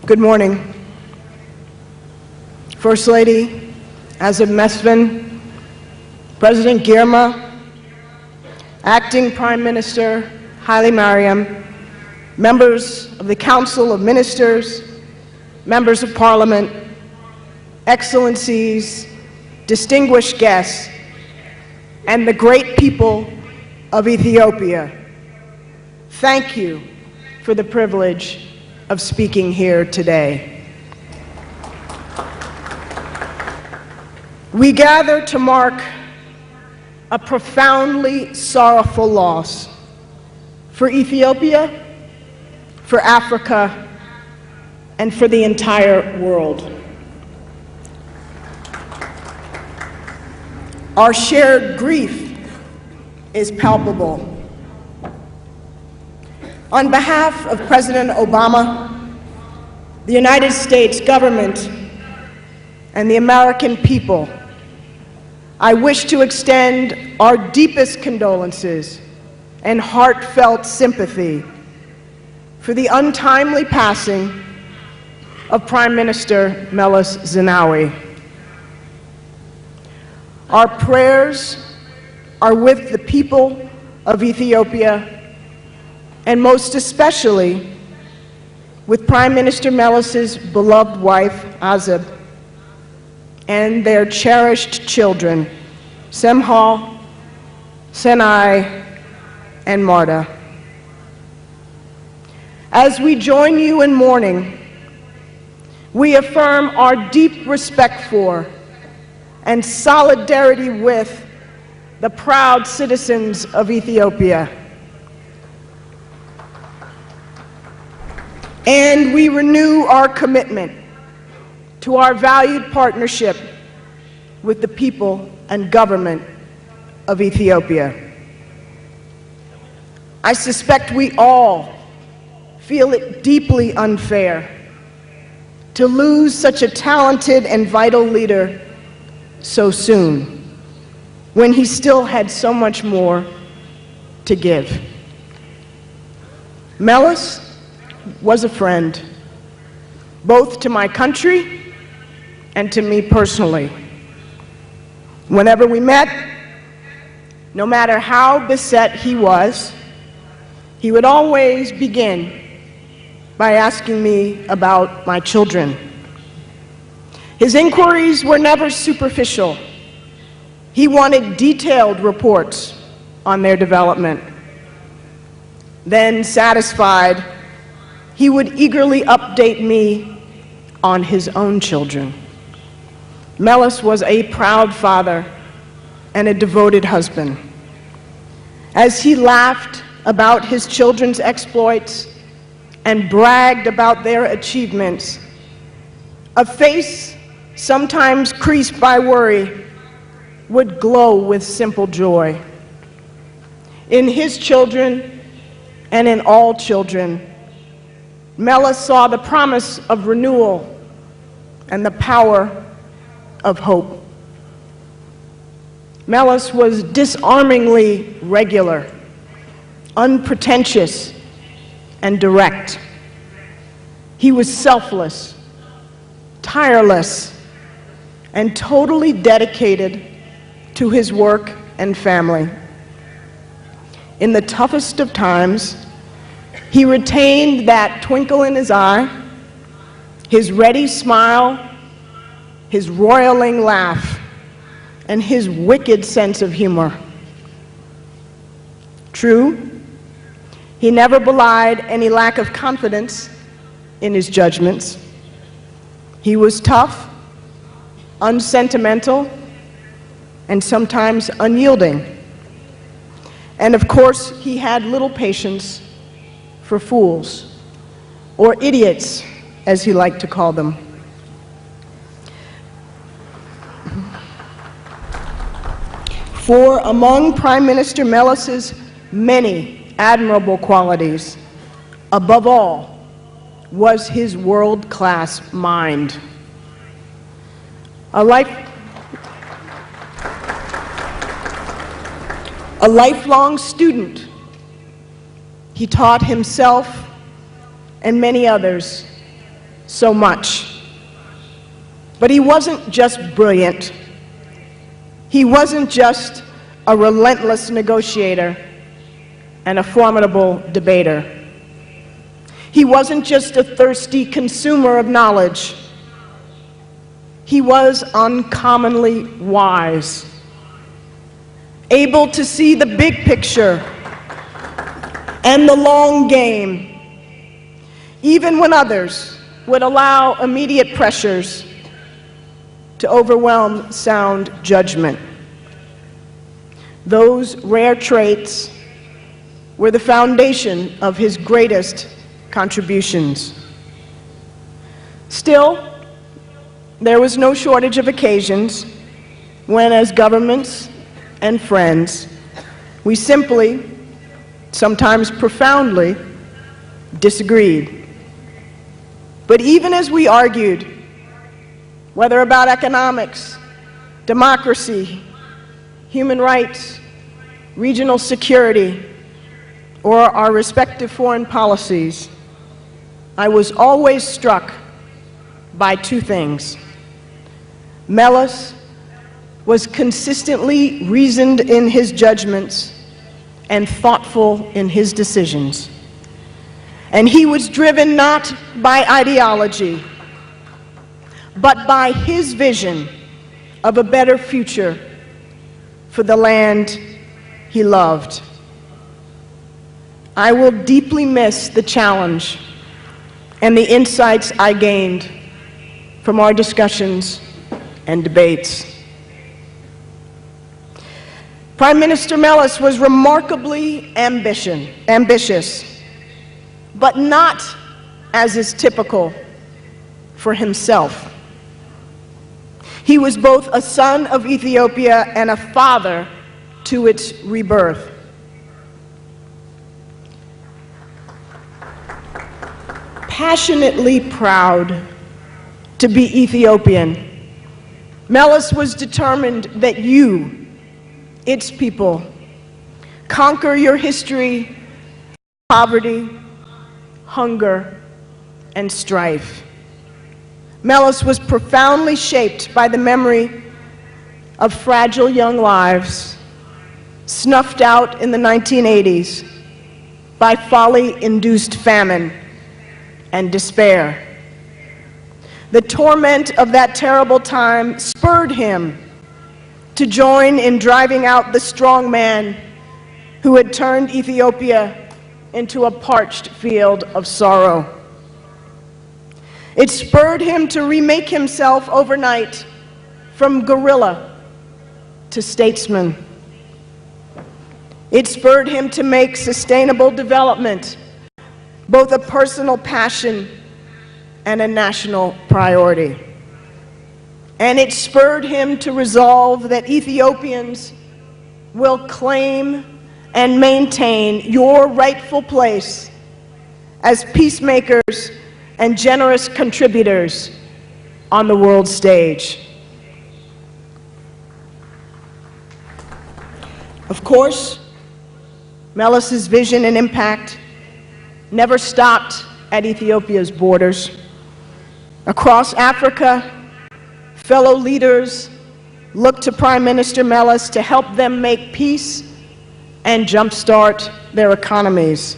Good morning. First Lady Azib Mesfin, President Girma, Acting Prime Minister Haile Mariam, members of the Council of Ministers, members of Parliament, Excellencies, distinguished guests, and the great people of Ethiopia, thank you for the privilege of speaking here today. We gather to mark a profoundly sorrowful loss for Ethiopia, for Africa, and for the entire world. Our shared grief is palpable. On behalf of President Obama, the United States government, and the American people, I wish to extend our deepest condolences and heartfelt sympathy for the untimely passing of Prime Minister Melis Zenawi. Our prayers are with the people of Ethiopia, and most especially with Prime Minister Melis's beloved wife, Azib, and their cherished children, Semha, Senai, and Marta. As we join you in mourning, we affirm our deep respect for and solidarity with the proud citizens of Ethiopia. And we renew our commitment to our valued partnership with the people and government of Ethiopia. I suspect we all feel it deeply unfair to lose such a talented and vital leader so soon, when he still had so much more to give. Melis was a friend, both to my country and to me personally. Whenever we met, no matter how beset he was, he would always begin by asking me about my children. His inquiries were never superficial. He wanted detailed reports on their development. Then, satisfied, he would eagerly update me on his own children. Melis was a proud father and a devoted husband. As he laughed about his children's exploits and bragged about their achievements, a face sometimes creased by worry would glow with simple joy. In his children and in all children, Melis saw the promise of renewal and the power of hope. Melis was disarmingly regular, unpretentious, and direct. He was selfless, tireless, and totally dedicated to his work and family. In the toughest of times, he retained that twinkle in his eye, his ready smile, his roiling laugh, and his wicked sense of humor. True, he never belied any lack of confidence in his judgments. He was tough, unsentimental, and sometimes unyielding. And of course, he had little patience for fools, or idiots, as he liked to call them. For among Prime Minister Melis's many admirable qualities, above all, was his world-class mind. A lifelong student, he taught himself and many others so much. But he wasn't just brilliant. He wasn't just a relentless negotiator and a formidable debater. He wasn't just a thirsty consumer of knowledge. He was uncommonly wise, able to see the big picture and the long game, even when others would allow immediate pressures to overwhelm sound judgment. Those rare traits were the foundation of his greatest contributions. Still, there was no shortage of occasions when, as governments and friends, we simply, sometimes profoundly, disagreed. But even as we argued, whether about economics, democracy, human rights, regional security, or our respective foreign policies, I was always struck by two things. Melis was consistently reasoned in his judgments and thoughtful in his decisions. And he was driven not by ideology, but by his vision of a better future for the land he loved. I will deeply miss the challenge and the insights I gained from our discussions and debates. Prime Minister Melis was remarkably ambitious, but not as is typical for himself. He was both a son of Ethiopia and a father to its rebirth. Passionately proud to be Ethiopian, Melis was determined that you, its people, conquer your history, poverty, hunger, and strife. Melis was profoundly shaped by the memory of fragile young lives snuffed out in the 1980s by folly-induced famine and despair. The torment of that terrible time spurred him to join in driving out the strong man who had turned Ethiopia into a parched field of sorrow. It spurred him to remake himself overnight from guerrilla to statesman. It spurred him to make sustainable development both a personal passion and a national priority. And it spurred him to resolve that Ethiopians will claim and maintain your rightful place as peacemakers and generous contributors on the world stage. Of course, Melis's vision and impact never stopped at Ethiopia's borders. Across Africa, fellow leaders looked to Prime Minister Melis to help them make peace and jumpstart their economies.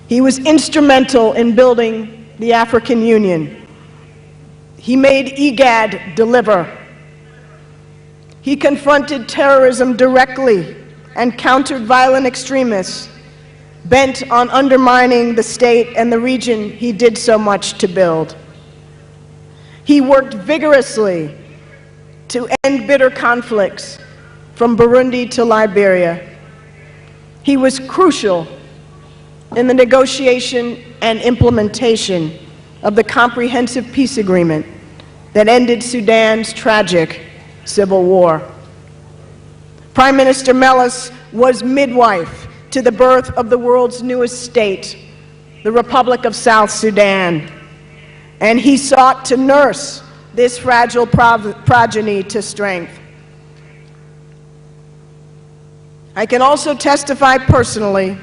He was instrumental in building the African Union. He made IGAD deliver. He confronted terrorism directly and countered violent extremists bent on undermining the state and the region he did so much to build. He worked vigorously to end bitter conflicts from Burundi to Liberia. He was crucial in the negotiation and implementation of the comprehensive peace agreement that ended Sudan's tragic civil war. Prime Minister Melis was midwife to the birth of the world's newest state, the Republic of South Sudan, and he sought to nurse this fragile progeny to strength. I can also testify personally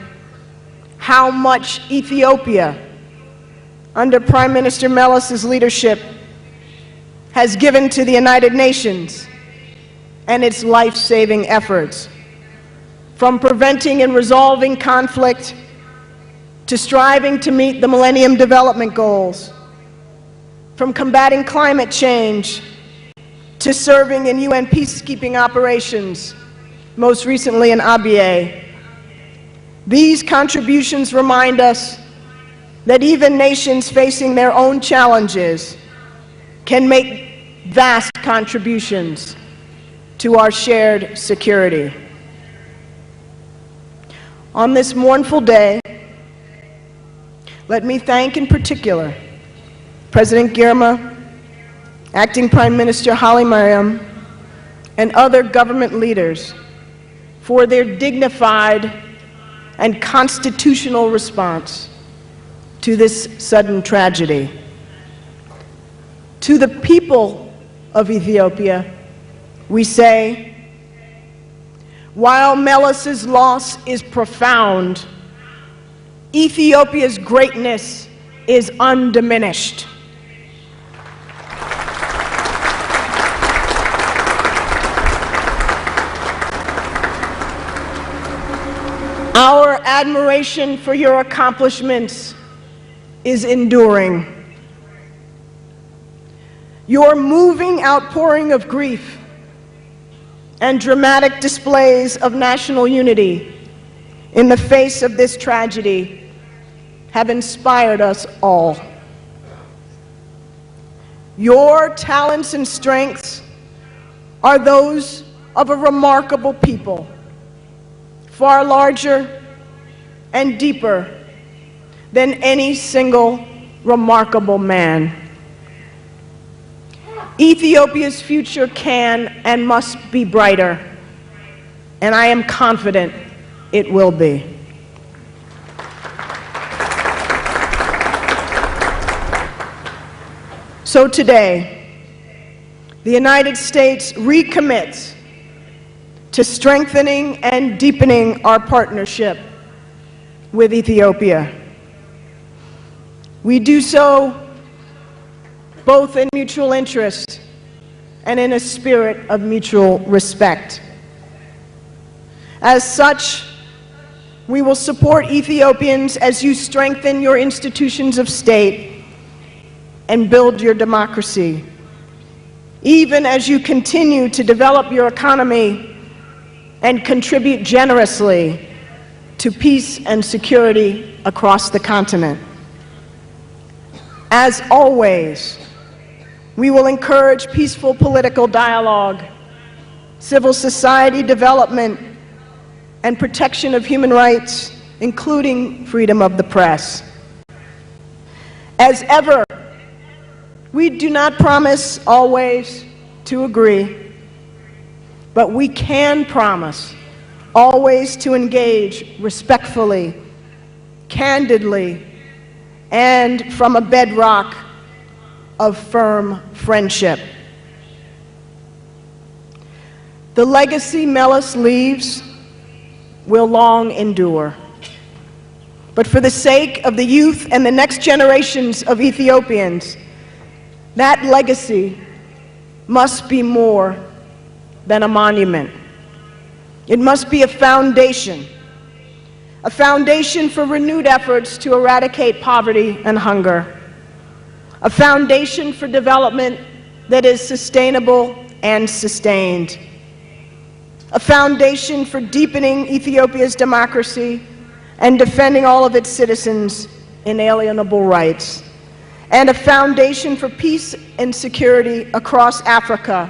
how much Ethiopia under Prime Minister Melis's leadership, has given to the United Nations and its life-saving efforts, from preventing and resolving conflict to striving to meet the Millennium Development Goals, from combating climate change to serving in UN peacekeeping operations, most recently in Abyei. These contributions remind us that even nations facing their own challenges can make vast contributions to our shared security. On this mournful day, let me thank in particular President Girma, Acting Prime Minister Haile Mariam, and other government leaders for their dignified and constitutional response to this sudden tragedy. To the people of Ethiopia, we say, while Melis's loss is profound, Ethiopia's greatness is undiminished. Our admiration for your accomplishments is enduring. Your moving outpouring of grief and dramatic displays of national unity in the face of this tragedy have inspired us all. Your talents and strengths are those of a remarkable people, far larger and deeper than any single remarkable man. Ethiopia's future can and must be brighter, and I am confident it will be. So today, the United States recommits to strengthening and deepening our partnership with Ethiopia. We do so both in mutual interest and in a spirit of mutual respect. As such, we will support Ethiopians as you strengthen your institutions of state and build your democracy, even as you continue to develop your economy and contribute generously to peace and security across the continent. As always, we will encourage peaceful political dialogue, civil society development, and protection of human rights, including freedom of the press. As ever, we do not promise always to agree, but we can promise always to engage respectfully, candidly, and from a bedrock of firm friendship. The legacy Melis leaves will long endure. But for the sake of the youth and the next generations of Ethiopians, that legacy must be more than a monument. It must be a foundation for renewed efforts to eradicate poverty and hunger, a foundation for development that is sustainable and sustained, a foundation for deepening Ethiopia's democracy and defending all of its citizens' inalienable rights, and a foundation for peace and security across Africa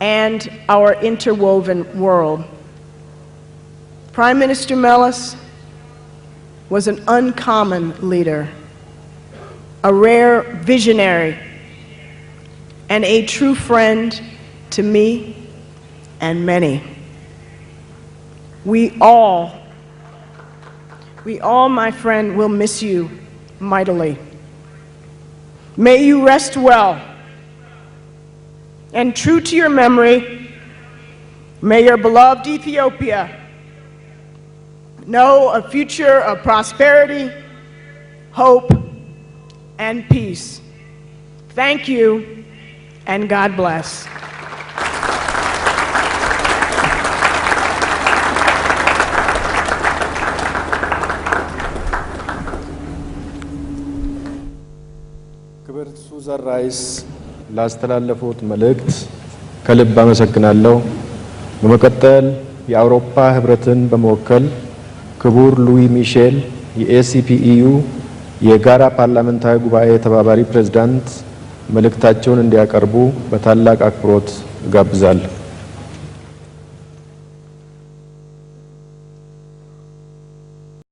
and our interwoven world. Prime Minister Melis was an uncommon leader, a rare visionary, and a true friend to me and many. We all, my friend, will miss you mightily. May you rest well, and true to your memory, may your beloved Ethiopia know a future of prosperity, hope, and peace. Thank you, and God bless. ክብርት ሱዛን ራይስ ላስተላለፉት መልእክት ከልብ አመሰግናለሁ። በመቀጠል የአውሮፓ ህብረትን በመወከል ክቡር ሉዊ ሚሼል የኤሲፒኢዩ የጋራ ፓርላሜንታዊ ጉባኤ ተባባሪ ፕሬዝዳንት መልእክታቸውን እንዲያቀርቡ በታላቅ አክብሮት ጋብዛለሁ።